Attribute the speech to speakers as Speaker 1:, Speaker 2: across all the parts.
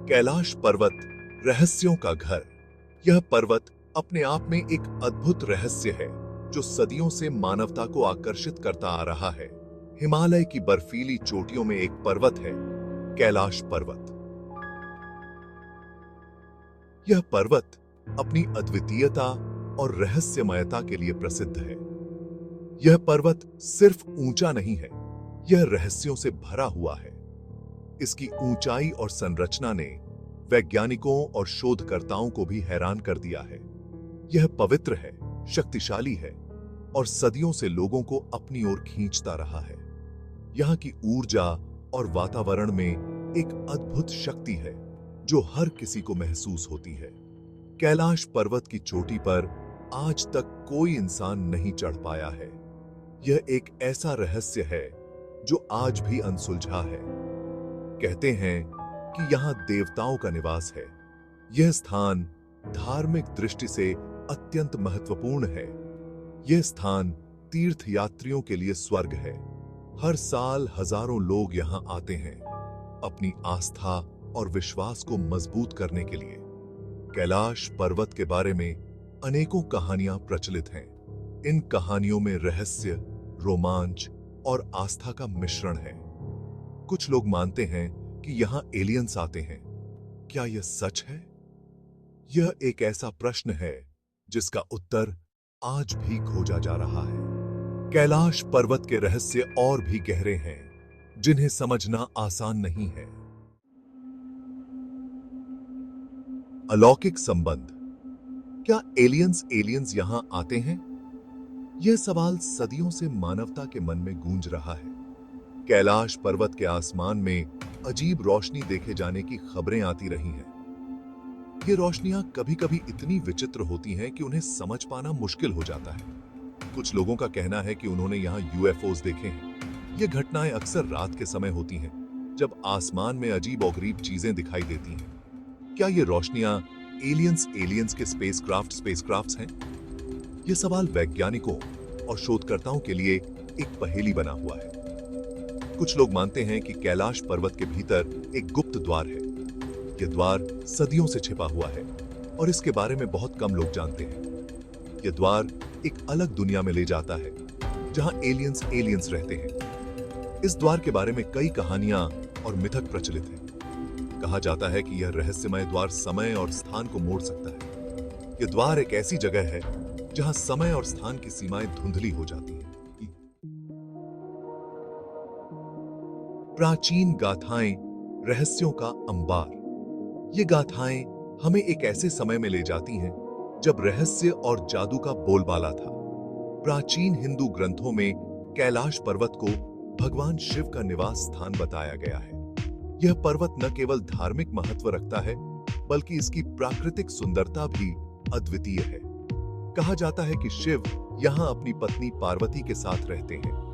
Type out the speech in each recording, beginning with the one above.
Speaker 1: कैलाश पर्वत रहस्यों का घर। यह पर्वत अपने आप में एक अद्भुत रहस्य है जो सदियों से मानवता को आकर्षित करता आ रहा है। हिमालय की बर्फीली चोटियों में एक पर्वत है, कैलाश पर्वत। यह पर्वत अपनी अद्वितीयता और रहस्यमयता के लिए प्रसिद्ध है। यह पर्वत सिर्फ ऊंचा नहीं है, यह रहस्यों से भरा हुआ है। इसकी ऊंचाई और संरचना ने वैज्ञानिकों और शोधकर्ताओं को भी हैरान कर दिया है। यह पवित्र है, शक्तिशाली है और सदियों से लोगों को अपनी ओर खींचता रहा है। यहाँ की ऊर्जा और वातावरण में एक अद्भुत शक्ति है जो हर किसी को महसूस होती है। कैलाश पर्वत की चोटी पर आज तक कोई इंसान नहीं चढ़ पाया है। यह एक ऐसा रहस्य है जो आज भी अनसुलझा है। कहते हैं कि यहाँ देवताओं का निवास है। यह स्थान धार्मिक दृष्टि से अत्यंत महत्वपूर्ण है। यह स्थान तीर्थयात्रियों के लिए स्वर्ग है। हर साल हजारों लोग यहाँ आते हैं अपनी आस्था और विश्वास को मजबूत करने के लिए। कैलाश पर्वत के बारे में अनेकों कहानियां प्रचलित हैं। इन कहानियों में रहस्य, रोमांच और आस्था का मिश्रण है। कुछ लोग मानते हैं कि यहां एलियंस आते हैं। क्या यह सच है? यह एक ऐसा प्रश्न है जिसका उत्तर आज भी खोजा जा रहा है। कैलाश पर्वत के रहस्य और भी गहरे हैं, जिन्हें समझना आसान नहीं है। अलौकिक संबंध। क्या एलियंस यहां आते हैं? यह सवाल सदियों से मानवता के मन में गूंज रहा है। कैलाश पर्वत के आसमान में अजीब रोशनी देखे जाने की खबरें आती रही हैं। ये रोशनियां कभी-कभी इतनी विचित्र होती हैं कि उन्हें समझ पाना मुश्किल हो जाता है। कुछ लोगों का कहना है कि उन्होंने यहां यूएफओस देखे हैं। ये घटनाएं अक्सर रात के समय होती हैं, जब आसमान में अजीब और गरीब चीजें दिखाई देती हैं। क्या ये रोशनियां एलियंस के स्पेसक्राफ्ट्स हैं? ये सवाल वैज्ञानिकों और शोधकर्ताओं के लिए एक पहेली बना हुआ है। कुछ लोग मानते हैं कि कैलाश पर्वत के भीतर एक गुप्त द्वार है। यह द्वार सदियों से छिपा हुआ है और इसके बारे में बहुत कम लोग जानते हैं। यह द्वार एक अलग दुनिया में ले जाता है जहां एलियंस रहते हैं। इस द्वार के बारे में कई कहानियां और मिथक प्रचलित हैं। कहा जाता है कि यह रहस्यमय द्वार समय और स्थान को मोड़ सकता है। यह द्वार एक ऐसी जगह है जहां समय और स्थान की सीमाएं धुंधली हो जाती हैं। प्राचीन गाथाएं, रहस्यों का अंबार। ये गाथाएं हमें एक ऐसे समय में ले जाती हैं जब रहस्य और जादू का बोलबाला था। प्राचीन हिंदू ग्रंथों में कैलाश पर्वत को भगवान शिव का निवास स्थान बताया गया है। यह पर्वत न केवल धार्मिक महत्व रखता है, बल्कि इसकी प्राकृतिक सुंदरता भी अद्वितीय है। कहा जाता है कि शिव यहाँ अपनी पत्नी पार्वती के साथ रहते हैं।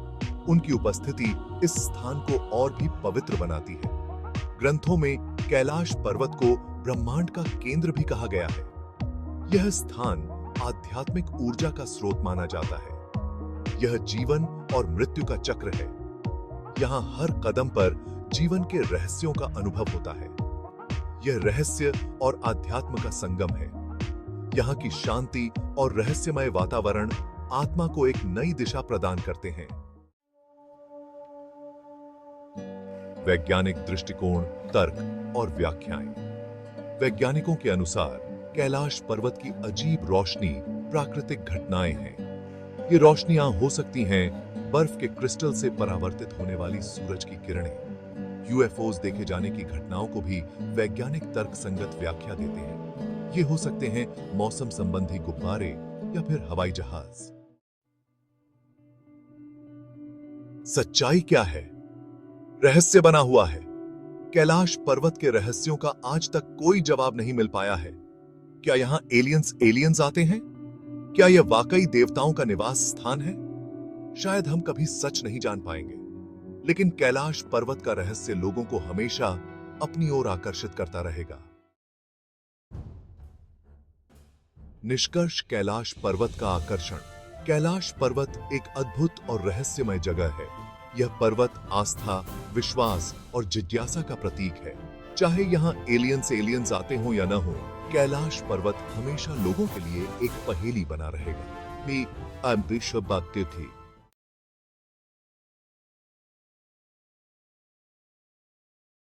Speaker 1: उनकी उपस्थिति इस स्थान को और भी पवित्र बनाती है। ग्रंथों में कैलाश पर्वत को ब्रह्मांड का केंद्र भी कहा गया है। यह स्थान आध्यात्मिक ऊर्जा का स्रोत माना जाता है। यह जीवन और मृत्यु का चक्र है। यहाँ हर कदम पर जीवन के रहस्यों का अनुभव होता है। यह रहस्य और आध्यात्म का संगम है। यहाँ की शांति और रहस्यमय वातावरण आत्मा को एक नई दिशा प्रदान करते हैं। वैज्ञानिक दृष्टिकोण, तर्क और व्याख्याएं। वैज्ञानिकों के अनुसार कैलाश पर्वत की अजीब रोशनी प्राकृतिक घटनाएं हैं। ये रोशनियां हो सकती हैं बर्फ के क्रिस्टल से परावर्तित होने वाली सूरज की किरणें। यूएफओस देखे जाने की घटनाओं को भी वैज्ञानिक तर्क संगत व्याख्या देते हैं। ये हो सकते हैं मौसम संबंधी गुब्बारे या फिर हवाई जहाज। सच्चाई क्या है? रहस्य बना हुआ है। कैलाश पर्वत के रहस्यों का आज तक कोई जवाब नहीं मिल पाया है। क्या यहां एलियंस आते हैं? क्या यह वाकई देवताओं का निवास स्थान है? शायद हम कभी सच नहीं जान पाएंगे, लेकिन कैलाश पर्वत का रहस्य लोगों को हमेशा अपनी ओर आकर्षित करता रहेगा। निष्कर्ष, कैलाश पर्वत का आकर्षण। कैलाश पर्वत एक अद्भुत और रहस्यमय जगह है। यह पर्वत आस्था, विश्वास और जिज्ञासा का प्रतीक है। चाहे यहाँ एलियंस आते हो या न हो, कैलाश पर्वत हमेशा लोगों के लिए एक पहेली बना रहेगा। मी आई एम Rishabh Bhattacharya।